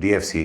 DFC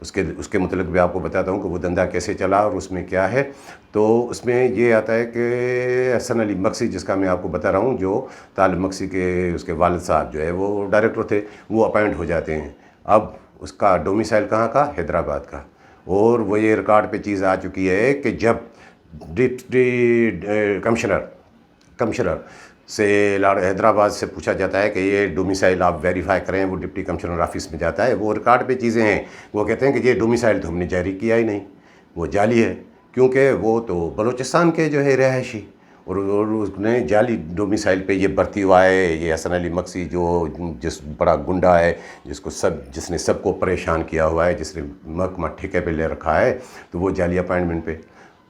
اس کے متعلق بھی آپ کو بتاتا ہوں کہ وہ دھندا کیسے چلا اور اس میں کیا ہے۔ تو اس میں یہ آتا ہے کہ حسن علی مکسی، جس کا میں آپ کو بتا رہا ہوں، جو طالب مکسی کے اس کے والد صاحب جو ہے وہ ڈائریکٹر تھے، وہ اپائنٹ ہو جاتے ہیں۔ اب اس کا ڈومیسائل کہاں کا؟ حیدرآباد کا۔ اور وہ یہ ریکارڈ پہ چیز آ چکی ہے کہ جب ڈپٹی کمشنر سے حیدرآباد سے پوچھا جاتا ہے کہ یہ ڈومیسائل آپ ویریفائی کریں، وہ ڈپٹی کمشنر آفس میں جاتا ہے، وہ ریکارڈ پہ چیزیں ہیں، وہ کہتے ہیں کہ یہ ڈومیسائل تو ہم نے جاری کیا ہی نہیں، وہ جعلی ہے، کیونکہ وہ تو بلوچستان کے جو ہے رہائشی، اور اس نے جعلی ڈومیسائل پہ یہ بھرتی ہوا ہے۔ یہ حسن علی مکسی جو جس بڑا گنڈا ہے، جس نے سب کو پریشان کیا ہوا ہے، جس نے محکمہ ٹھیکے پہ لے رکھا ہے، تو وہ جعلی اپائنٹمنٹ پہ،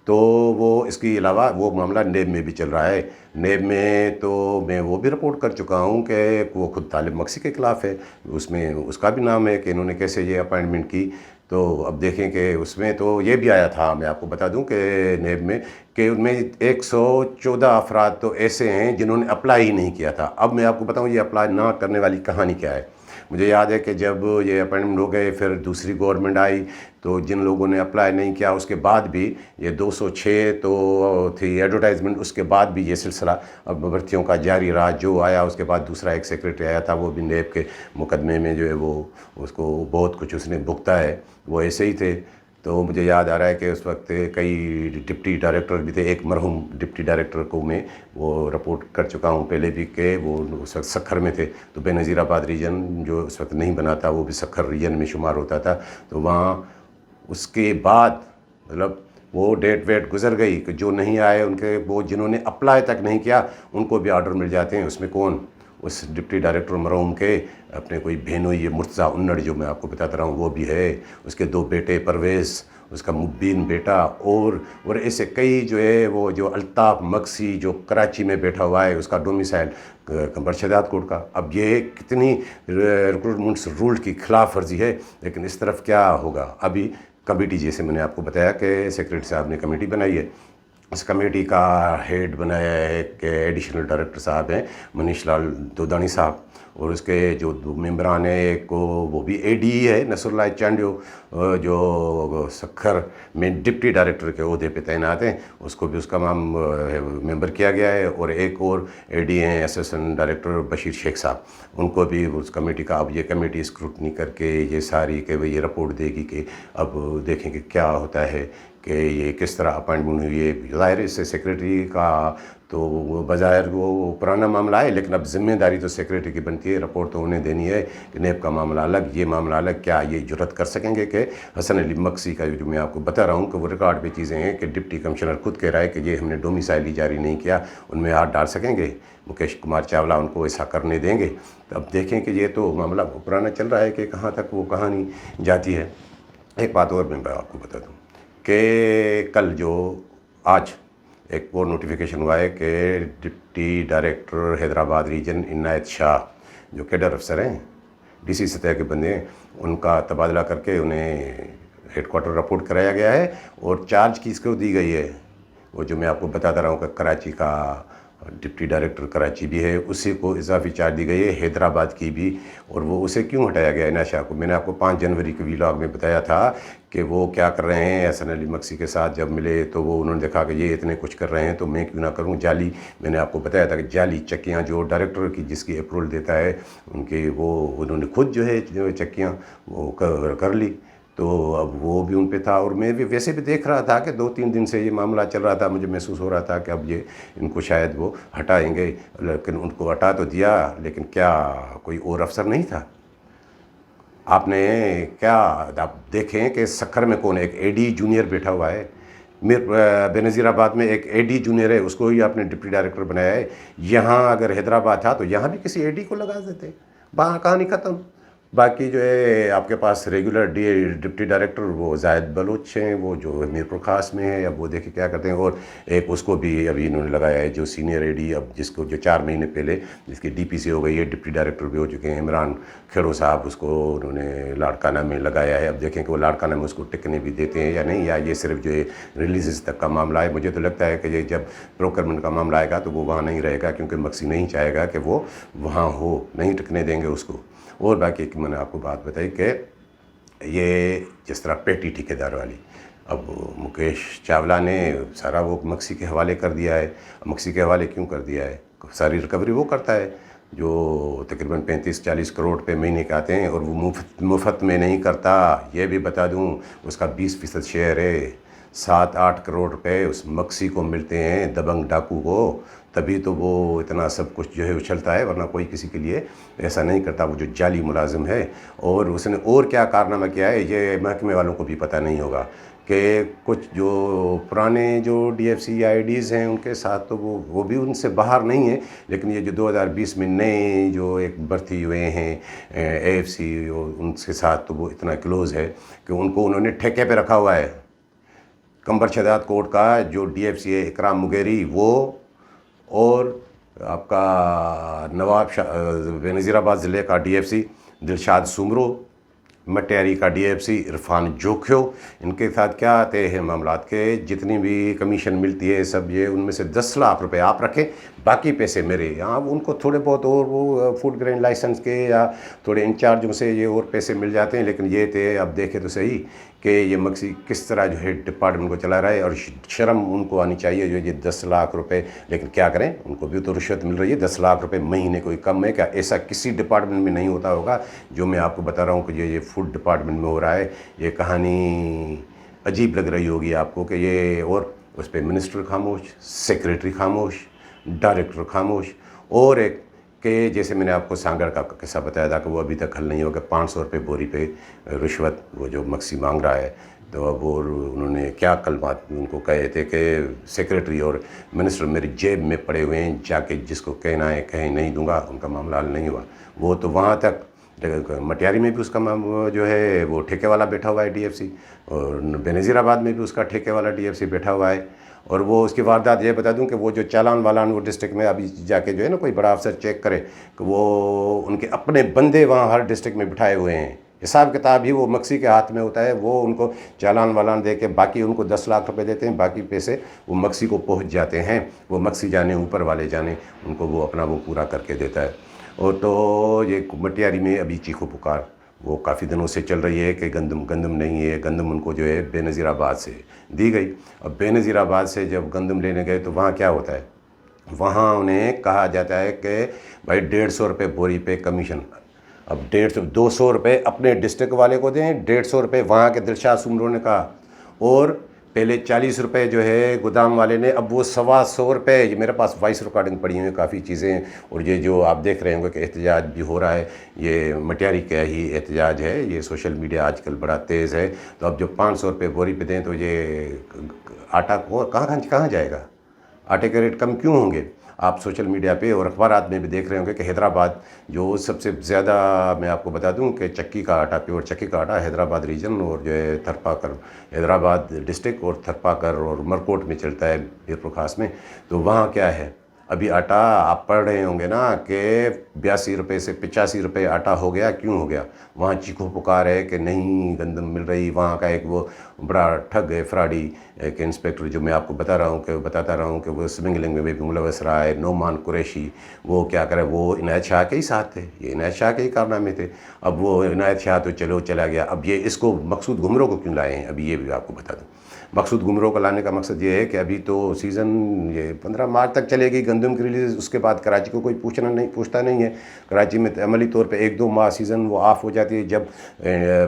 تو وہ اس کے علاوہ وہ معاملہ نیب میں بھی چل رہا ہے۔ نیب میں تو میں وہ بھی رپورٹ کر چکا ہوں کہ وہ خود طالب مکسی کے خلاف ہے، اس میں اس کا بھی نام ہے کہ انہوں نے کیسے یہ اپائنٹمنٹ کی۔ تو اب دیکھیں کہ اس میں تو یہ بھی آیا تھا، میں آپ کو بتا دوں کہ نیب میں کہ ان میں 114 افراد تو ایسے ہیں جنہوں نے اپلائی ہی نہیں کیا تھا۔ اب میں آپ کو بتاؤں یہ اپلائی نہ کرنے والی کہانی کیا ہے۔ مجھے یاد ہے کہ جب یہ اپائنٹمنٹ ہو گئے، پھر دوسری گورنمنٹ آئی، تو جن لوگوں نے اپلائی نہیں کیا اس کے بعد بھی یہ 206 تو تھی ایڈورٹائزمنٹ، اس کے بعد بھی یہ سلسلہ اب بھرتیوں کا جاری رہا۔ جو آیا اس کے بعد دوسرا ایک سیکریٹری آیا تھا، وہ بھی نیب کے مقدمے میں جو ہے وہ اس کو بہت کچھ اس نے بھگتا ہے، وہ ایسے ہی تھے۔ تو مجھے یاد آ رہا ہے کہ اس وقت کئی ڈپٹی ڈائریکٹر بھی تھے، ایک مرحوم ڈپٹی ڈائریکٹر کو میں وہ رپورٹ کر چکا ہوں پہلے بھی کہ وہ اس وقت سکھر میں تھے، تو بے نظیر آباد ریجن جو اس وقت نہیں بنا تھا وہ بھی سکھر ریجن میں شمار ہوتا تھا۔ تو وہاں اس کے بعد مطلب وہ ڈیٹ ویٹ گزر گئی کہ جو نہیں آئے ان کے، وہ جنہوں نے اپلائی تک نہیں کیا ان کو بھی آرڈر مل جاتے ہیں۔ اس میں کون؟ اس ڈپٹی ڈائریکٹر مرحوم کے اپنے کوئی بہنوئی یہ مرتضیٰ انڑ جو میں آپ کو بتاتا رہا ہوں وہ بھی ہے، اس کے 2 بیٹے، پرویز اس کا مبین بیٹا، اور ایسے کئی جو ہے وہ جو الطاف مکسی جو کراچی میں بیٹھا ہوا ہے، اس کا ڈومیسائل برشداد کوٹ کا۔ اب یہ کتنی ریکروٹمنٹس رول کی خلاف ورزی ہے، لیکن اس طرف کیا ہوگا؟ ابھی کمیٹی، جیسے میں نے آپ کو بتایا کہ سیکریٹری صاحب نے کمیٹی بنائی ہے، اس کمیٹی کا ہیڈ بنایا ہے کہ ایڈیشنل ڈائریکٹر صاحب ہیں منیش لال دودانی صاحب، اور اس کے جو 2 ممبران ہیں، ایک کو وہ بھی اے ڈی ہے نصر اللہ چانڈیو جو سکھر میں ڈپٹی ڈائریکٹر کے عہدے پہ تعینات ہیں، اس کو بھی اس کا ممبر کیا گیا ہے، اور ایک اور اے ڈی ہیں اسسٹنٹ ڈائریکٹر بشیر شیخ صاحب، ان کو بھی اس کمیٹی کا، اب یہ کمیٹی اسکروٹنی کر کے یہ ساری کہ وہ یہ رپورٹ دے گی کہ اب دیکھیں کہ کیا ہوتا ہے کہ یہ کس طرح اپائنٹمنٹ ہوئی ہے۔ ظاہر اس سے سیکریٹری کا تو بظاہر وہ پرانا معاملہ ہے، لیکن اب ذمہ داری تو سیکریٹری کی بنتی ہے، رپورٹ تو انہیں دینی ہے کہ نیب کا معاملہ الگ، یہ معاملہ الگ۔ کیا یہ جرات کر سکیں گے کہ حسن علی مکسی کا جو میں آپ کو بتا رہا ہوں کہ وہ ریکارڈ پہ چیزیں ہیں کہ ڈپٹی کمشنر خود کہہ رہا ہے کہ یہ ہم نے ڈومیسائل جاری نہیں کیا، ان میں ہاتھ ڈال سکیں گے؟ مکیش کمار چاولہ ان کو ایسا کرنے دیں گے؟ تو اب دیکھیں کہ یہ تو معاملہ پرانا چل رہا ہے کہ کہاں تک وہ کہانی جاتی ہے۔ ایک بات اور میں آپ کو بتا دوں کہ کل جو آج ایک اور نوٹیفیکیشن ہوا ہے کہ ڈپٹی ڈائریکٹر حیدرآباد ریجن عنایت شاہ جو کیڈر افسر ہیں، ڈی سی سطح کے بندے ہیں، ان کا تبادلہ کر کے انہیں ہیڈ کوارٹر رپورٹ کرایا گیا ہے، اور چارج کس کو دی گئی ہے؟ وہ جو میں آپ کو بتاتا رہا ہوں کہ کراچی کا ڈپٹی ڈائریکٹر کراچی بھی ہے، اسی کو اضافی چارج دی گئی ہے، حیدرآباد کی بھی۔ اور وہ اسے کیوں ہٹایا گیا عنایت شاہ کو؟ میں نے آپ کو 5 جنوری کے ویلاگ میں بتایا تھا کہ وہ کیا کر رہے ہیں۔ حسن علی مکسی کے ساتھ جب ملے تو وہ انہوں نے دیکھا کہ یہ اتنے کچھ کر رہے ہیں تو میں کیوں نہ کروں جعلی۔ میں نے آپ کو بتایا تھا کہ جعلی چکیاں جو ڈائریکٹر کی جس کی اپروول دیتا ہے ان کے، وہ انہوں نے خود جو ہے چکیاں وہ کر لی، تو اب وہ بھی ان پہ تھا۔ اور میں بھی ویسے بھی دیکھ رہا تھا کہ 2-3 دن سے یہ معاملہ چل رہا تھا، مجھے محسوس ہو رہا تھا کہ اب یہ ان کو شاید وہ ہٹائیں گے، لیکن ان کو ہٹا تو دیا، لیکن کیا کوئی اور افسر نہیں تھا؟ آپ نے کیا آپ دیکھیں کہ سکھر میں کون ہے؟ ایک اے ڈی جونیئر بیٹھا ہوا ہے، بے نظیر آباد میں ایک اے ڈی جونیئر ہے، اس کو ہی آپ نے ڈپٹی ڈائریکٹر بنایا ہے۔ یہاں اگر حیدرآباد تھا تو یہاں بھی کسی اے ڈی کو لگا دیتے، وہاں کہانی ختم۔ باقی جو ہے آپ کے پاس ریگولر ڈپٹی ڈائریکٹر وہ زاہد بلوچ ہیں، وہ جو میرپور خاص میں ہے، اب وہ دیکھیں کیا کرتے ہیں۔ اور ایک اس کو بھی ابھی انہوں نے لگایا ہے جو سینئر اے ڈی، اب جس کو جو 4 مہینے پہلے جس کی ڈی پی سی ہو گئی ہے، ڈپٹی ڈائریکٹر بھی ہو چکے ہیں، عمران کھیڑو صاحب، اس کو انہوں نے لاڑکانہ میں لگایا ہے۔ اب دیکھیں کہ وہ لاڑکانہ میں اس کو ٹکنے بھی دیتے ہیں یا نہیں، یا یہ صرف جو ہے ریلیزز تک کا معاملہ ہے۔ مجھے تو لگتا ہے کہ یہ جب پروکرمنٹ کا معاملہ آئے گا تو وہ وہاں نہیں رہے گا، کیونکہ مکسی نہیں چاہے گا کہ وہ وہاں ہو، نہیں ٹکنے دیں گے اس کو۔ اور باقی میں نے آپ کو بات بتائی کہ یہ جس طرح پیٹی ٹھیکیدار والی، اب مکیش چاولہ نے سارا وہ مکسی کے حوالے کر دیا ہے۔ مکسی کے حوالے کیوں کر دیا ہے؟ ساری ریکوری وہ کرتا ہے، جو تقریباً 35-40 کروڑ روپے مہینے کے آتے ہیں، اور وہ مفت میں نہیں کرتا۔ یہ بھی بتا دوں، اس کا 20% شیئر ہے، 7-8 کروڑ روپے اس مکسی کو ملتے ہیں، دبنگ ڈاکو کو، تبھی تو وہ اتنا سب کچھ جو ہے اچھلتا ہے، ورنہ کوئی کسی کے لیے ایسا نہیں کرتا، وہ جو جعلی ملازم ہے۔ اور اس نے اور کیا کارنامہ کیا ہے، یہ محکمے والوں کو بھی پتہ نہیں ہوگا، کہ کچھ جو پرانے جو ڈی ایف سی آئی ڈیز ہیں ان کے ساتھ تو وہ بھی ان سے باہر نہیں ہیں، لیکن یہ جو 2020 میں نئے جو ایک بھرتی ہوئے ہیں اے ایف سی، ان کے ساتھ تو وہ اتنا کلوز ہے کہ ان کو انہوں نے ٹھیکے پہ رکھا ہوا ہے۔ کمبر شداد کوٹ کا جو ڈی ایف سی ہے اکرام مغیری، وہ، اور آپ کا نواب بے نظیر آباد ضلع کا D F C Dilshad Soomro, Matiari کا D F C Irfan Jokhio, ان کے ساتھ کیا آتے ہیں معاملات کے جتنی بھی کمیشن ملتی ہے سب یہ ان میں سے 10 لاکھ روپے آپ رکھیں، باقی پیسے میرے یہاں۔ ان کو تھوڑے بہت اور وہ فوڈ گرین لائسنس کے یا تھوڑے انچارجوں سے یہ اور پیسے مل جاتے ہیں، لیکن یہ تھے، اب دیکھیں تو صحیح کہ یہ مکسی کس طرح جو ہے ڈپارٹمنٹ کو چلا رہا ہے، اور شرم ان کو آنی چاہیے جو یہ 10 لاکھ روپے، لیکن کیا کریں، ان کو بھی تو رشوت مل رہی ہے۔ 10 لاکھ روپے مہینے کوئی کم ہے کیا؟ ایسا کسی ڈپارٹمنٹ میں نہیں ہوتا ہوگا جو میں آپ کو بتا رہا ہوں کہ یہ فوڈ ڈپارٹمنٹ میں ہو رہا ہے۔ یہ کہانی عجیب لگ رہی ہوگی آپ کو کہ یہ، اور اس پہ منسٹر خاموش، سیکریٹری خاموش، ڈائریکٹر خاموش، اور ایک کہ جیسے میں نے آپ کو سانگڑ کا قصہ بتایا تھا کہ وہ ابھی تک حل نہیں ہوگا، 500 روپے بوری پہ رشوت وہ جو مکسی مانگ رہا ہے۔ تو اب وہ انہوں نے کیا کلمات ان کو کہے تھے کہ سیکریٹری اور منسٹر میری جیب میں پڑے ہوئے ہیں، جا کے جس کو کہنا ہے کہیں، نہیں دوں گا۔ ان کا معاملہ حل نہیں ہوا، وہ تو وہاں تک مٹیاری میں بھی اس کا جو ہے وہ ٹھیکے والا بیٹھا ہوا ہے ڈی ایف سی، اور بے نظیر آباد میں بھی اس کا ٹھیکے والا ڈی ایف سی بیٹھا ہوا ہے۔ اور وہ اس کی واردات یہ بتا دوں کہ وہ جو چالان والان وہ ڈسٹرکٹ میں ابھی جا کے جو ہے نا کوئی بڑا افسر چیک کرے کہ وہ ان کے اپنے بندے وہاں ہر ڈسٹرکٹ میں بٹھائے ہوئے ہیں، حساب کتاب ہی وہ مکسی کے ہاتھ میں ہوتا ہے، وہ ان کو چالان والان دے کے باقی ان کو 10 لاکھ روپے دیتے ہیں، باقی پیسے وہ مکسی کو پہنچ جاتے ہیں، وہ مکسی جانے اوپر والے جانے ان کو وہ اپنا وہ پورا کر کے دیتا ہے۔ اور تو یہ مٹیاری میں ابھی چیخو پکار وہ کافی دنوں سے چل رہی ہے کہ گندم نہیں ہے، گندم ان کو جو ہے بے نظیر آباد سے دی گئی۔ اب بے نظیر آباد سے جب گندم لینے گئے تو وہاں کیا ہوتا ہے، وہاں انہیں کہا جاتا ہے کہ بھائی 150 روپے بوری پہ کمیشن۔ اب 200 روپے اپنے ڈسٹرکٹ والے کو دیں، 150 روپے وہاں کے دلشاد سومرو نے کہا، اور پہلے 40 روپے جو ہے گودام والے نے، اب وہ 125 روپے، یہ میرے پاس وائس ریکارڈنگ پڑی ہوئی کافی چیزیں، اور یہ جو آپ دیکھ رہے ہوں گے کہ احتجاج بھی ہو رہا ہے، یہ مٹیاری کا ہی احتجاج ہے، یہ سوشل میڈیا آج کل بڑا تیز ہے۔ تو اب جو 500 روپے بوری پہ دیں تو یہ آٹا کہاں جائے گا؟ آٹے کے ریٹ کم کیوں ہوں گے؟ آپ سوشل میڈیا پہ اور اخبارات میں بھی دیکھ رہے ہوں گے کہ حیدرآباد جو سب سے زیادہ، میں آپ کو بتا دوں کہ چکی کا آٹا، پیور چکی کا آٹا حیدرآباد ریجن اور جو ہے تھرپاکر حیدرآباد ڈسٹرکٹ اور تھرپاکر اور مرکوٹ میں چلتا ہے، میرپور خاص میں۔ تو وہاں کیا ہے، ابھی آٹا آپ پڑھ رہے ہوں گے نا کہ 82 روپے سے 85 روپے آٹا ہو گیا، کیوں ہو گیا؟ وہاں چیخو پکار ہے کہ نہیں گندم مل رہی۔ وہاں کا ایک وہ بڑا ٹھگ ہے، فراڈی ایک انسپیکٹر جو میں آپ کو بتاتا رہا ہوں کہ وہ سمگلنگ میں بھی ملوث رہا ہے، نعمان قریشی، وہ کیا کرے، وہ عنایت شاہ کے ہی ساتھ تھے، یہ عنایت شاہ کے ہی کارنامے تھے۔ اب وہ عنایت شاہ تو چلا گیا، اب یہ اس کو مقصود گھمرو کو کیوں لائے ہیں، ابھی یہ بھی آپ کو بتا دوں۔ مقصود گھمرو کو لانے کا مقصد یہ ہے کہ ابھی تو سیزن یہ 15 مارچ تک چلے گی گندم کی ریلیز، اس کے بعد کراچی کو کوئی پوچھتا نہیں ہے۔ کراچی میں عملی طور پہ 1-2 ماہ سیزن وہ آف ہو جاتی ہے، جب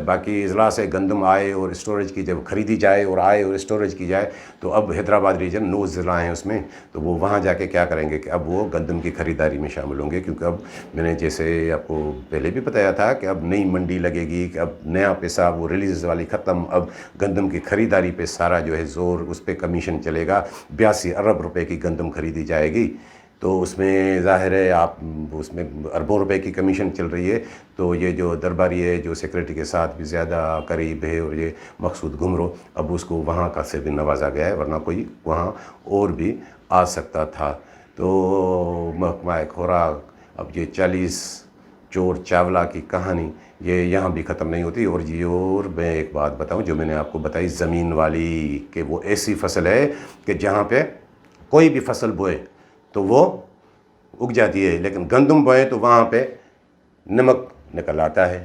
باقی اضلاع سے گندم آئے اور اسٹوریج کی، جب خریدی جائے اور آئے اور اسٹوریج کی جائے، تو اب حیدرآباد ریجن 9 ضلع ہیں اس میں، تو وہ وہاں جا کے کیا کریں گے کہ اب وہ گندم کی خریداری میں شامل ہوں گے، کیونکہ اب میں نے جیسے آپ کو پہلے بھی بتایا تھا کہ اب نئی منڈی لگے گی، کہ اب نیا پیسہ وہ ریلیز والی ختم، اب گندم کی خریداری پہ سارا جو ہے زور، اس پہ کمیشن چلے گا۔ 82 ارب روپے کی گندم خریدی جائے گی، تو اس میں ظاہر ہے آپ اس میں اربوں روپے کی کمیشن چل رہی ہے۔ تو یہ جو درباری ہے جو سیکریٹری کے ساتھ بھی زیادہ قریب ہے، اور یہ مقصود گھمرو، اب اس کو وہاں کا سے بھی نوازا گیا ہے، ورنہ کوئی وہاں اور بھی آ سکتا تھا۔ تو محکمہ خوراک، اب یہ 40 چور چاولہ کی کہانی یہ یہاں بھی ختم نہیں ہوتی۔ اور میں ایک بات بتاؤں جو میں نے آپ کو بتائی زمین والی، کہ وہ ایسی فصل ہے کہ جہاں پہ کوئی بھی فصل بوئے تو وہ اگ جاتی ہے، لیکن گندم بوئے تو وہاں پہ نمک نکل آتا ہے۔